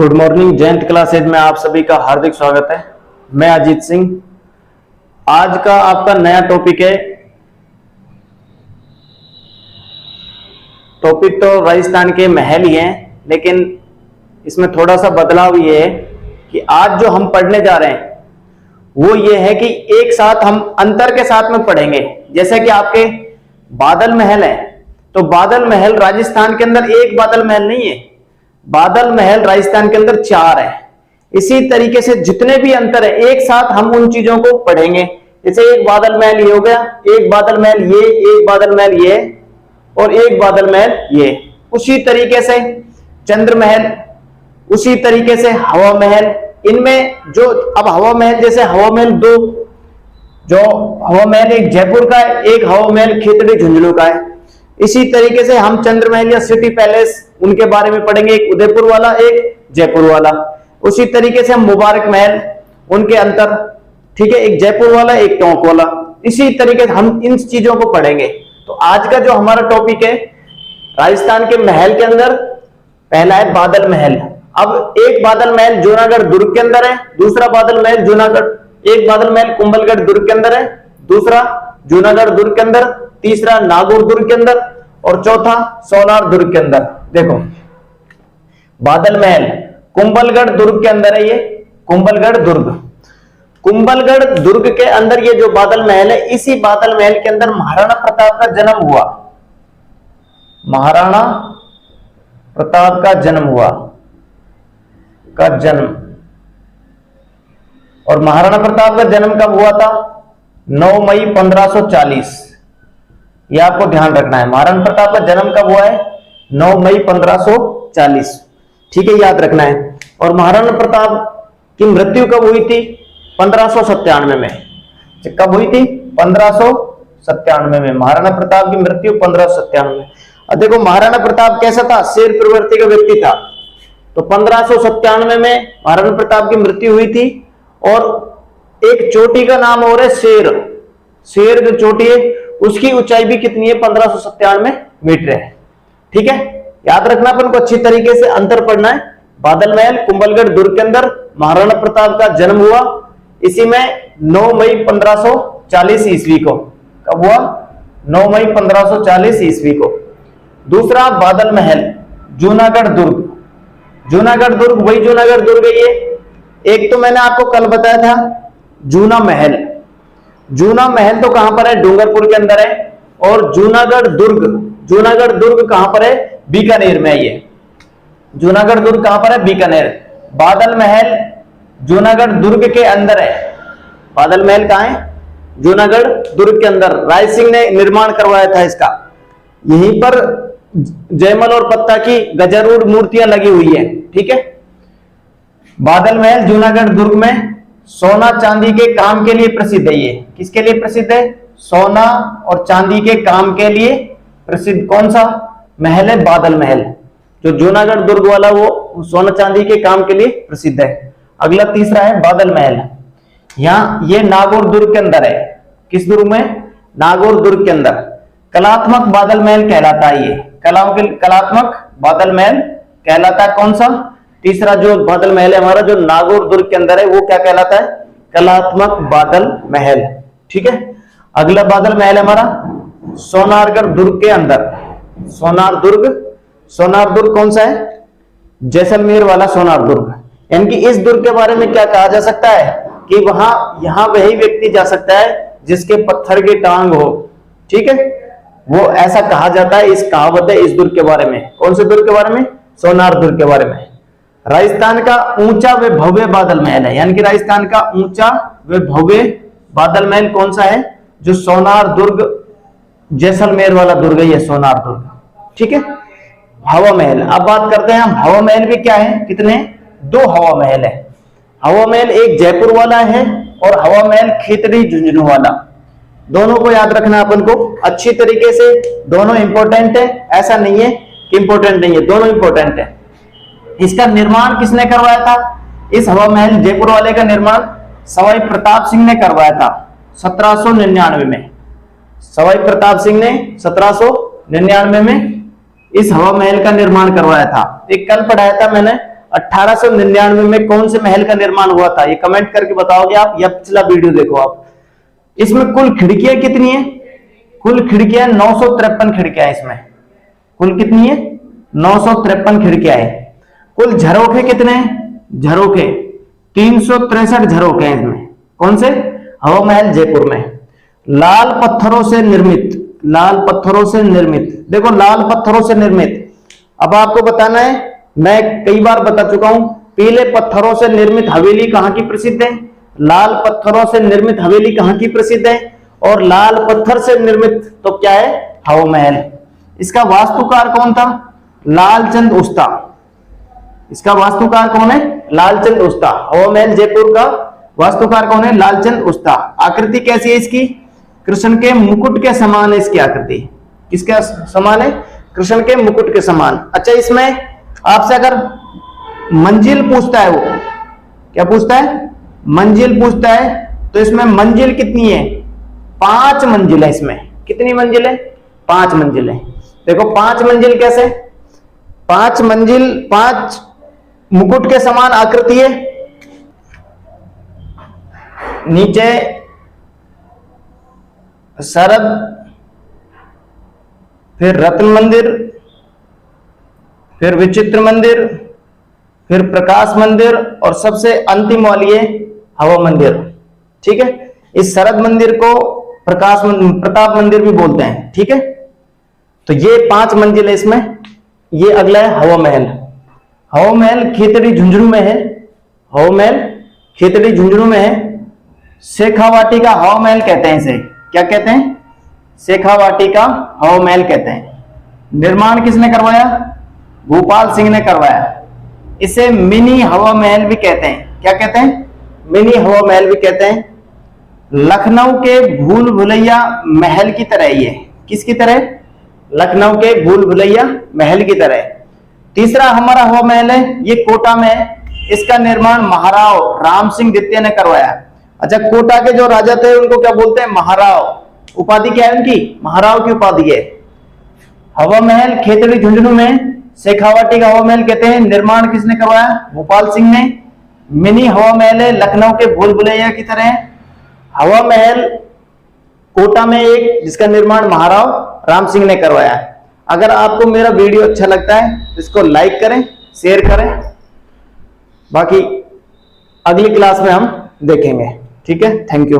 Good morning. Jayant classes में आप सभी का हार्दिक स्वागत है। मैं अजीत सिंह। आज का आपका नया टॉपिक है। टॉपिक तो राजस्थान के महल ही हैं, लेकिन इसमें थोड़ा सा बदलाव ये है कि आज जो हम पढ़ने जा रहे हैं वो ये है कि एक साथ हम अंतर के साथ में पढ़ेंगे। जैसे कि आपके बादल महल है, तो बादल महल राजस्थान के अंदर एक बादल महल नहीं है, बादल महल राजस्थान के अंदर 4 है। इसी तरीके से जितने भी अंतर है एक साथ हम उन चीजों को पढ़ेंगे। जैसे एक बादल महल ये हो गया, एक बादल महल ये, एक बादल महल ये और एक बादल महल ये। उसी तरीके से चंद्र महल, उसी तरीके से हवा महल। इनमें जो अब हवा महल, जैसे हवा महल 2, जो हवा महल एक जयपुर का है, एक हवा महल खेतड़ी झुंझुनू का है। इसी तरीके से हम चंद्र महल या सिटी पैलेस उनके बारे में पढ़ेंगे, एक उदयपुर वाला एक जयपुर वाला। उसी तरीके से हम मुबारक महल, उनके अंतर, ठीक है, एक जयपुर वाला एक टोंक वाला। इसी तरीके से हम इन चीजों को पढ़ेंगे। तो आज का जो हमारा टॉपिक है राजस्थान के महल के अंदर पहला है बादल महल। अब एक बादल महल जूनागढ़ दुर्ग के अंदर है, दूसरा बादल महल जूनागढ़, एक बादल महल कुंभलगढ़ दुर्ग के अंदर है, दूसरा जूनागढ़ दुर्ग के अंदर, तीसरा नागौर दुर्ग के अंदर और चौथा सोनार दुर्ग के अंदर। देखो बादल महल कुंभलगढ़ दुर्ग के अंदर है, ये कुंभलगढ़ दुर्ग। कुंभलगढ़ दुर्ग के अंदर ये जो बादल महल है, इसी बादल महल के अंदर महाराणा प्रताप का जन्म हुआ। महाराणा प्रताप का जन्म हुआ, का जन्म। और महाराणा प्रताप का जन्म कब हुआ था? 9 मई 1540। यह आपको ध्यान रखना है। महाराणा प्रताप का जन्म कब हुआ है? 9 मई 1540। ठीक है, याद रखना है। और महाराणा प्रताप की मृत्यु कब हुई थी? 1597 में। कब हुई थी? 1597 में। महाराणा प्रताप की मृत्यु 1597 में। अब देखो महाराणा प्रताप कैसा था? शेर प्रवृत्ति का व्यक्ति था। तो 1597 में महाराणा प्रताप की मृत्यु हुई थी। और एक चोटी का नाम और है शेर। शेर जो चोटी है उसकी ऊंचाई भी कितनी है? 1597 मीटर है। ठीक है, याद रखना, अपन को अच्छी तरीके से अंतर पढ़ना है। बादल महल कुंभलगढ़ दुर्ग के अंदर महाराणा प्रताप का जन्म हुआ, इसी में 9 मई 1540 ईस्वी को। कब हुआ? 9 मई 1540 ईस्वी को। दूसरा बादल महल जूनागढ़ दुर्ग। जूनागढ़ दुर्ग वही जूनागढ़ दुर्ग है ये। एक तो मैंने आपको कल बताया था जूना महल। जूना महल तो कहां पर है? डूंगरपुर के अंदर है। और जूनागढ़ दुर्ग, जूनागढ़ दुर्ग कहां पर है? बीकानेर में है ये। जूनागढ़ दुर्ग कहां पर है? बीकानेर। बादल महल जूनागढ़ दुर्ग के अंदर है। बादल महल कहां है? जूनागढ़ दुर्ग के अंदर। राय सिंह ने निर्माण करवाया था इसका। यहीं पर जयमल और पत्ता की गजारूढ़ मूर्तियां लगी हुई है। ठीक है, बादल महल जूनागढ़ दुर्ग में सोना चांदी के काम के लिए प्रसिद्ध है। ये किसके लिए प्रसिद्ध है? सोना और चांदी के काम के लिए प्रसिद्ध कौन सा महल है? बादल महल। जो जूनागढ़ दुर्ग वाला वो सोना चांदी के काम के लिए प्रसिद्ध है। अगला तीसरा है बादल महल। यहां ये नागौर दुर्ग के अंदर है। किस दुर्ग में? नागौर दुर्ग के अंदर। कलात्मक बादल महल कहलाता है ये। कलात्मक बादल महल कहलाता है। कौन सा? तीसरा जो बादल महल है हमारा, जो नागौर दुर्ग के अंदर है, वो क्या कहलाता है? कलात्मक बादल महल। ठीक है, अगला बादल महल है हमारा सोनारगढ़ दुर्ग के अंदर। सोनार दुर्ग। सोनार दुर्ग कौन सा है? जैसलमेर वाला सोनार दुर्ग। यानी कि इस दुर्ग के बारे में क्या कहा जा सकता है कि यहां वही व्यक्ति जा सकता है जिसके पत्थर की टांग हो। ठीक है, वो ऐसा कहा जाता है। इस कहावत है इस दुर्ग के बारे में। कौन से दुर्ग के बारे में? सोनार दुर्ग के बारे में। राजस्थान का ऊंचा व भव्य बादल महल है। यानी कि राजस्थान का ऊंचा व भव्य बादल महल कौन सा है? जो सोनार दुर्ग, जैसलमेर वाला दुर्ग है ये सोनार दुर्ग। ठीक है, हवा महल। अब बात करते हैं हम हवा महल भी क्या है? कितने? 2 हवा महल है। हवा महल एक जयपुर वाला है और हवा महल खेतड़ी झुंझुनू वाला। दोनों को याद रखना अपन को अच्छी तरीके से। दोनों इंपॉर्टेंट है, ऐसा नहीं है कि इंपॉर्टेंट नहीं है, दोनों इंपॉर्टेंट है। इसका निर्माण किसने करवाया था? इस हवा महल जयपुर वाले का निर्माण सवाई प्रताप सिंह ने करवाया था 1799 में। सवाई प्रताप सिंह ने 1799 में इस हवा महल का निर्माण करवाया था। एक कल पढ़ाया था मैंने 1899 में कौन से महल का निर्माण हुआ था? ये कमेंट करके बताओगे आप, या पिछला वीडियो देखो आप। इसमें कुल खिड़कियां कितनी है? कुल खिड़कियां 953 खिड़कियां है इसमें। कुल कितनी है? 953 खिड़कियां है। कुल झरोखे कितने हैं? झरोखे 363 झरोखे हैं इसमें। कौन से? हवा महल जयपुर में। लाल पत्थरों से निर्मित, लाल पत्थरों से निर्मित, देखो लाल पत्थरों से निर्मित। अब आपको बताना है, मैं कई बार बता चुका हूं, पीले पत्थरों से निर्मित हवेली कहां की प्रसिद्ध है? लाल पत्थरों से निर्मित हवेली कहां की प्रसिद्ध है? और लाल पत्थर से निर्मित तो क्या है? हवा महल। इसका वास्तुकार कौन था? लालचंद उस्ता। इसका वास्तुकार कौन है? लालचंद उस्ता। हवा महल जयपुर का वास्तुकार कौन है? लालचंद उस्ता। आकृति कैसी है इसकी? कृष्ण के मुकुट के समान है इसकी आकृति। किसके समान है? कृष्ण के मुकुट के समान। अच्छा, इसमें आपसे अगर मंजिल पूछता है, वो क्या पूछता है? मंजिल पूछता है, तो इसमें मंजिल कितनी है? 5 मंजिल है इसमें। कितनी मंजिल है? 5 मंजिल है। देखो 5 मंजिल कैसे? 5 मंजिल, 5 मुकुट के समान आकृति है। नीचे शरद, फिर रत्न मंदिर, फिर विचित्र मंदिर, फिर प्रकाश मंदिर, और सबसे अंतिम वाली है हवा मंदिर। ठीक है, इस शरद मंदिर को प्रताप मंदिर भी बोलते हैं। ठीक है, तो ये 5 मंजिल है इसमें। ये अगला है हवा महल। हवा महल खेतड़ी झुंझुनू में है। हवा महल खेतड़ी झुंझुनू में है। शेखावाटी का हवा महल कहते हैं इसे। क्या कहते हैं? शेखावाटी का हवा महल कहते हैं। निर्माण किसने करवाया? भूपाल सिंह ने करवाया। इसे मिनी हवा महल भी कहते हैं। क्या कहते हैं? मिनी हवा महल भी कहते हैं। लखनऊ के भूल भुलैया महल की तरह ही है। किसकी तरह? लखनऊ के भूल भुलैया महल की तरह। तीसरा हमारा हवा महल है, ये कोटा में है। इसका निर्माण महाराव राम सिंह द्वितीय ने करवाया। अच्छा, कोटा के जो राजा थे उनको क्या बोलते हैं? महाराव। उपाधि क्या है उनकी? महाराव की उपाधि है। हवा महल खेतड़ी झुंझुनू में शेखावाटी का हवा महल कहते हैं। निर्माण किसने करवाया? भोपाल सिंह ने। मिनी हवा महल है, लखनऊ के भूल भुलैया की तरह। हवा महल कोटा में एक, जिसका निर्माण महाराव राम सिंह ने करवाया है। अगर आपको मेरा वीडियो अच्छा लगता है तो इसको लाइक करें, शेयर करें। बाकी अगली क्लास में हम देखेंगे। ठीक है, थैंक यू।